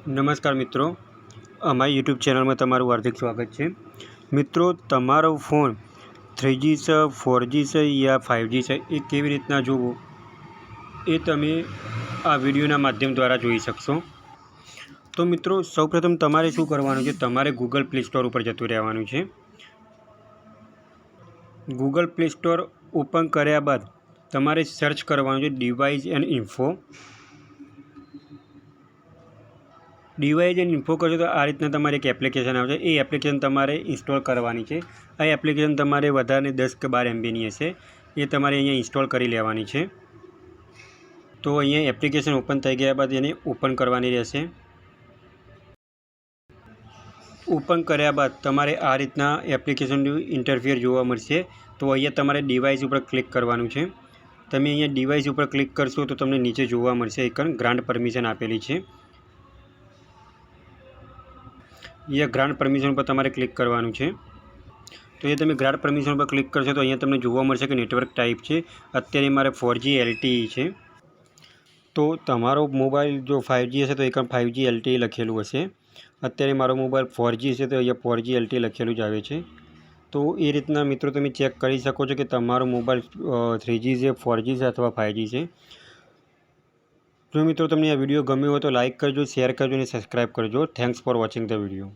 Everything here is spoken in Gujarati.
નમસ્કાર મિત્રો, અમારી યુટ્યુબ ચેનલમાં તમારું હાર્દિક સ્વાગત છે। મિત્રો, તમારો ફોન 3G છે, 4G છે યા 5G છે એ કેવી રીતના જોવો એ તમે આ વિડીયોના માધ્યમ દ્વારા જોઈ શકશો। તો મિત્રો, સૌપ્રથમ તમારે શું કરવાનું છે, તમારે ગૂગલ પ્લે સ્ટોર ઉપર જતું રહેવાનું છે। ગૂગલ પ્લે સ્ટોર ઓપન કર્યા બાદ તમારે સર્ચ કરવાનું છે device and info. Device and info કરશો તો આ રીતના તમારે એક એપ્લિકેશન આવશે। એ એપ્લિકેશન તમારે ઇન્સ્ટોલ કરવાની છે। આ એપ્લિકેશન તમારે વધારે 10 કે 12 MBની હશે, એ તમારે અહીંયા ઇન્સ્ટોલ કરી લેવાની છે। તો અહીંયા એપ્લિકેશન ઓપન થઈ ગયા બાદ એને ઓપન કરવાની રહેશે। ઓપન કર્યા બાદ તમારે આ રીતના એપ્લિકેશનનું ઇન્ટરફેસ જોવા મળશે। તો અહીંયા તમારે ડિવાઇસ ઉપર ક્લિક કરવાનું છે। તમે અહીંયા ડિવાઇસ ઉપર ક્લિક કરશો તો તમને નીચે જોવા મળશે એક ગ્રાન્ટ પરમિશન આપેલી છે। અહીંયા ગ્રાન્ટ પરમિશન પર તમારે ક્લિક કરવાનું છે। તો એ તમે ગ્રાન્ટ પરમિશન પર ક્લિક કરશો તો અહીંયા તમને જોવા મળશે કે નેટવર્ક ટાઈપ છે, અત્યારે મારે 4G LTE છે। તો તમારો મોબાઈલ જો 5G હશે તો એક 5G LTE લખેલું હશે, અત્યારે મારો મોબાઈલ 4G છે તો અહીંયા 4G LTE લખેલું જ આવે છે। તો એ રીતના મિત્રો તમે ચેક કરી શકો છો કે તમારો મોબાઈલ 3G છે, 4G છે અથવા 5G છે। જો મિત્રો તમને આ વિડીયો ગમ્યો હોય તો લાઇક કરજો, શેર કરજો અને સબસ્ક્રાઈબ કરજો। Thanks for watching the video.